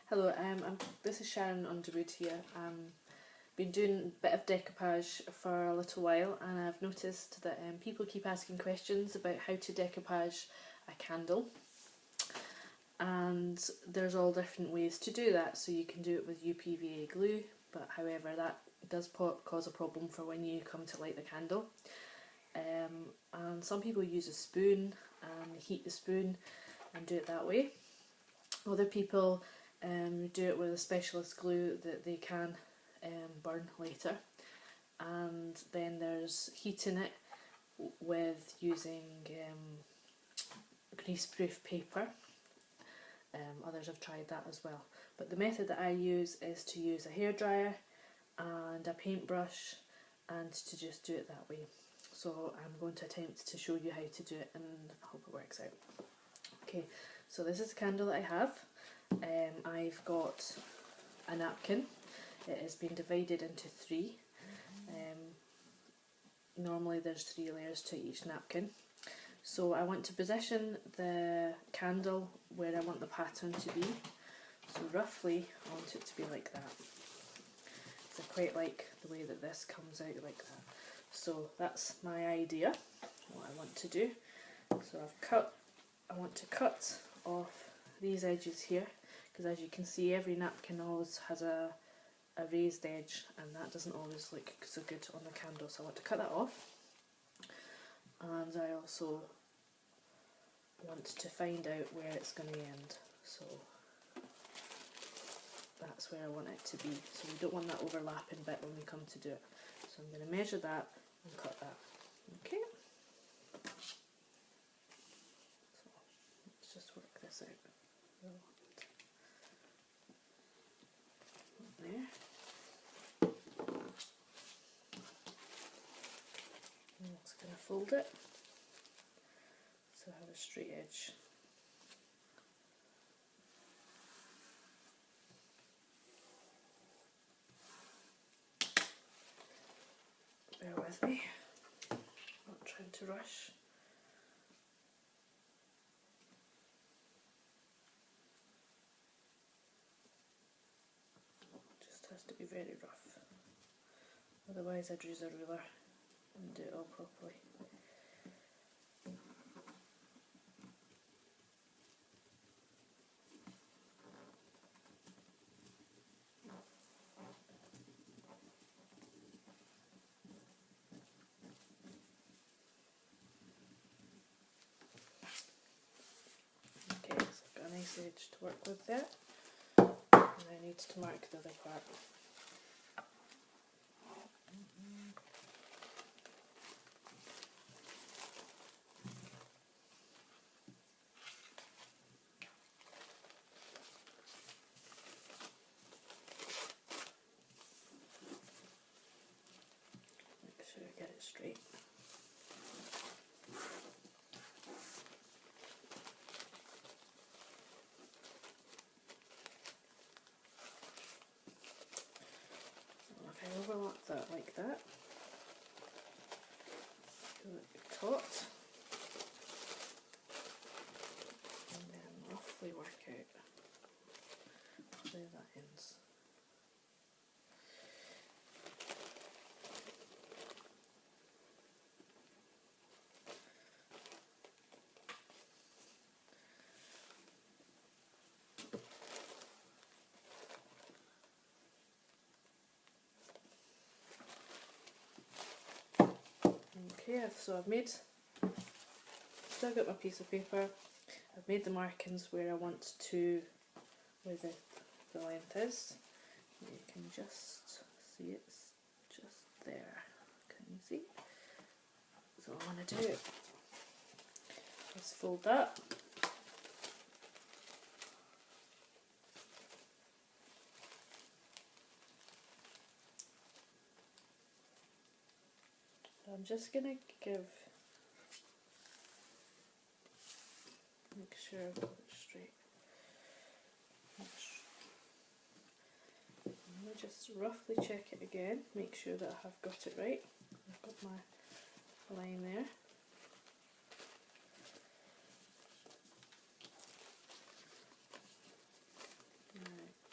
Hello, this is Sharon Underwood here. Been doing a bit of decoupage for a little while, and I've noticed that people keep asking questions about how to decoupage a candle, and there's all different ways to do that. So you can do it with UPVA glue, but however that does cause a problem for when you come to light the candle. And some people use a spoon and heat the spoon and do it that way. Other people do it with a specialist glue that they can burn later, and then there's heating it with using greaseproof paper. Others have tried that as well, but the method that I use is to use a hairdryer and a paintbrush and to just do it that way. So I'm going to attempt to show you how to do it, and I hope it works out. Okay, so this is the candle that I have. I've got a napkin. It has been divided into three. Normally there's 3 layers to each napkin. So I want to position the candle where I want the pattern to be. So roughly I want it to be like that. So I quite like the way that this comes out like that. So that's my idea, what I want to do. So I want to cut off these edges here, because as you can see every napkin always has a raised edge, and that doesn't always look so good on the candle, so I want to cut that off. And I also want to find out where it's going to end, so that's where I want it to be. So we don't want that overlapping bit when we come to do it, so I'm going to measure that and cut that. Okay, so let's just work this out. There. I'm just going to fold it so I have a straight edge. Bear with me, I'm not trying to rush. Just has to be very rough, otherwise I'd use a ruler and do it all properly. Okay, so I've got a nice edge to work with there, and I need to mark the other part. Make sure I get it straight. Overlap that like that, do it taut, and then roughly work out where that ends. Okay, so still got my piece of paper. I've made the markings where I want to, where the length is. You can just see it's just there. Can you see? So what I'm going to do is fold that. I'm just going to make sure I've got it straight. Let me just roughly check it again, make sure that I have got it right. I've got my line there. Right.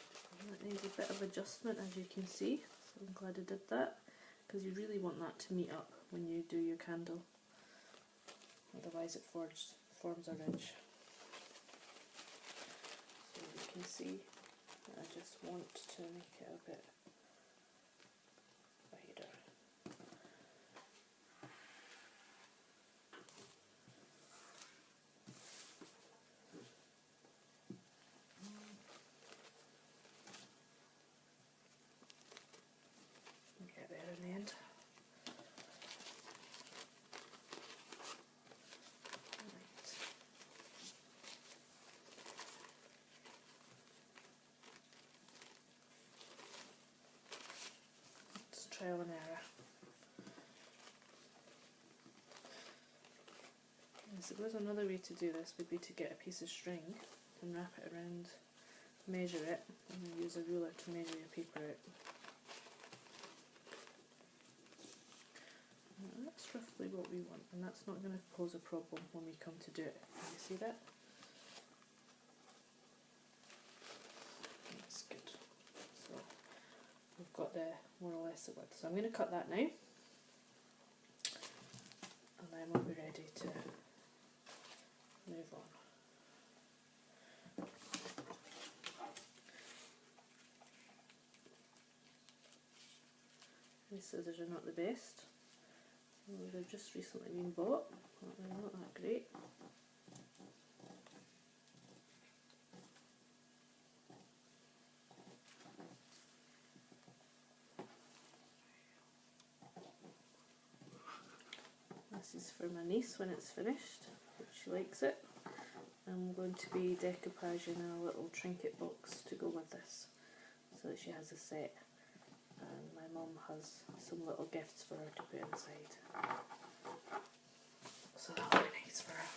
a bit of adjustment, as you can see, so I'm glad I did that, because you really want that to meet up when you do your candle, otherwise it forms a ridge. So you can see that I just want to make it a bit wider. Get there in the end. Right. It's trial and error. I suppose another way to do this would be to get a piece of string and wrap it around, measure it, and then use a ruler to measure your paper out. Now that's roughly what we want, and that's not going to pose a problem when we come to do it. Can you see that? That's good. So we've got the more or less the width. So I'm going to cut that now, and then we'll be ready to move on. These scissors are not the best. Well, they've just recently been bought, but they're not that great. This is for my niece when it's finished, hope she likes it. I'm going to be decoupaging a little trinket box to go with this, so that she has a set, and my mum has some little gifts for her to put inside, so that'll be nice for her.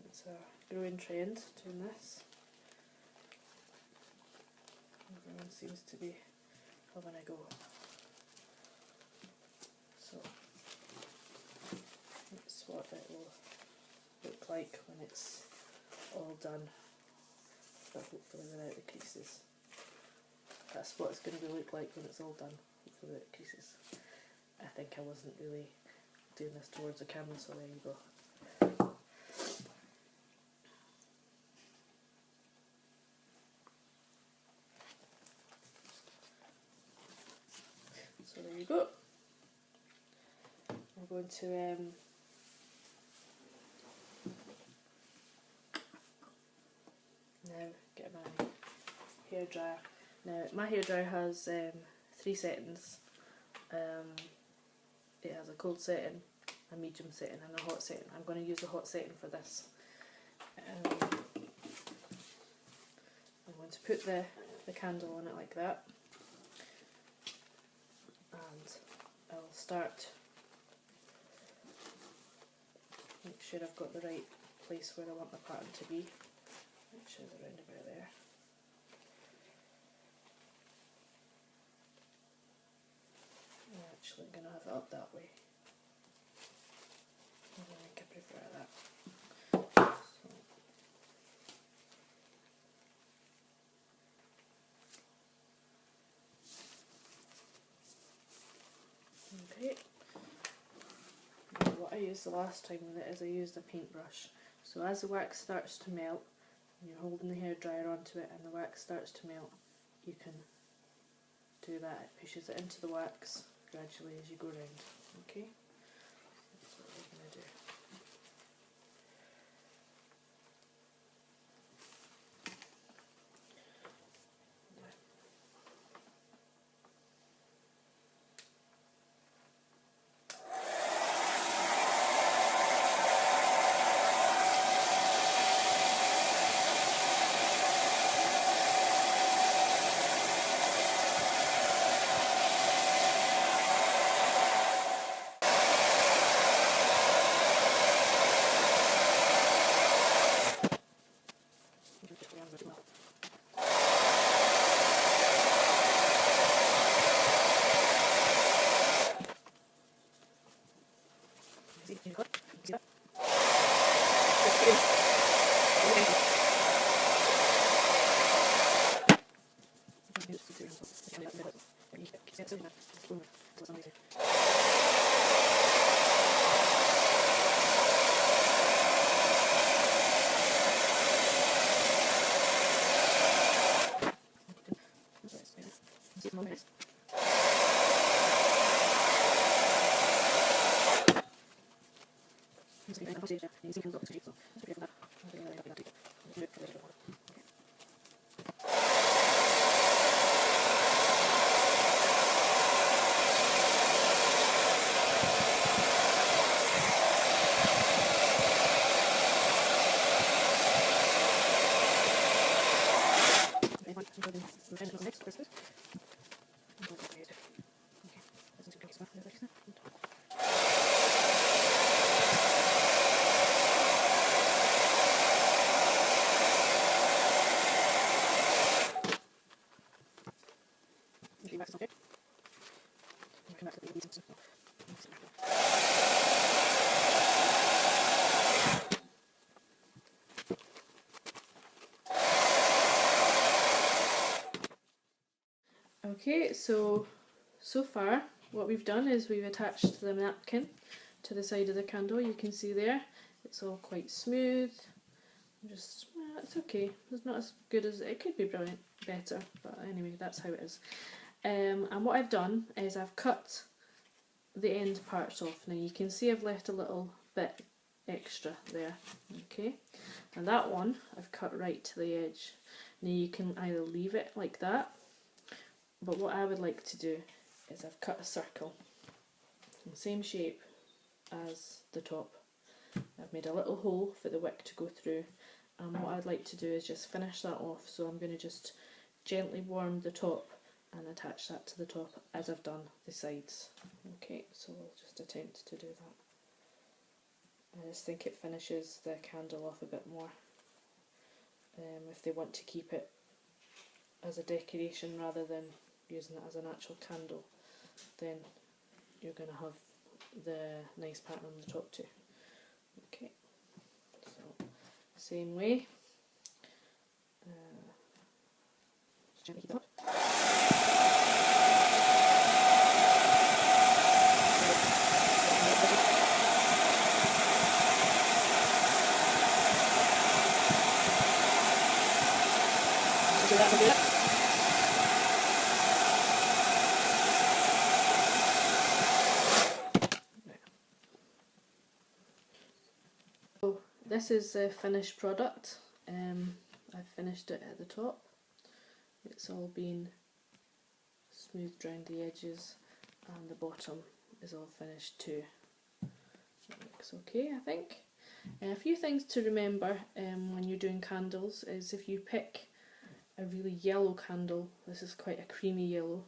It's a growing trend doing this. Everyone seems to be having a go. So that's what it will look like when it's all done, but hopefully without the creases. That's what it's going to look like when it's all done, hopefully without creases. I think I wasn't really doing this towards the camera, so there you go. So there you go. I'm going to now get my hairdryer. Now my hairdryer has 3 settings. It has a cold setting, a medium setting and a hot setting. I'm going to use the hot setting for this. I'm going to put the candle on it like that, and I'll start. Make sure I've got the right place where I want the pattern to be. Make sure it's around about there. I'm actually going to have it up that way. I think I prefer that. Okay. Now what I used the last time with it is I used a paintbrush. So as the wax starts to melt, and you're holding the hairdryer onto it and the wax starts to melt, you can do that. It pushes it into the wax gradually as you go around. Okay? That's what we're going to do. See that? Okay, so far what we've done is we've attached the napkin to the side of the candle. You can see there it's all quite smooth. Just it's okay. It's not as good as it could be. Brilliant, better, but anyway, that's how it is. And what I've done is I've cut the end parts off. Now you can see I've left a little bit extra there. Okay, and that one I've cut right to the edge. Now you can either leave it like that, but what I would like to do is I've cut a circle, the same shape as the top. I've made a little hole for the wick to go through, and what I'd like to do is just finish that off. So I'm going to just gently warm the top and attach that to the top as I've done the sides. Okay, so I'll just attempt to do that. I just think it finishes the candle off a bit more. If they want to keep it as a decoration rather than using it as an actual candle, then you're going to have the nice pattern on the top too. Okay, so same way. Just gently heat it up. So this is the finished product. I've finished it at the top. It's all been smoothed around the edges, and the bottom is all finished too. It looks okay, I think. A few things to remember when you're doing candles is if you pick a really yellow candle, this is quite a creamy yellow,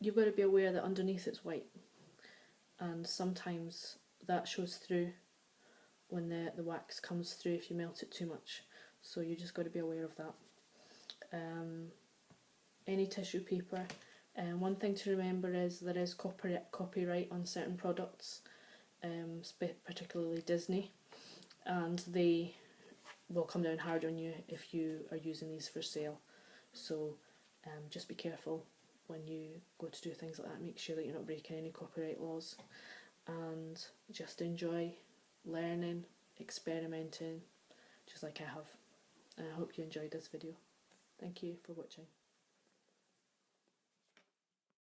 you've got to be aware that underneath it's white, and sometimes that shows through when the wax comes through if you melt it too much, so you just got to be aware of that. Any tissue paper, one thing to remember is there is copyright on certain products, particularly Disney, and they will come down hard on you if you are using these for sale. So just be careful when you go to do things like that. Make sure that you're not breaking any copyright laws, and just enjoy learning, experimenting, just like I have. And I hope you enjoyed this video. Thank you for watching.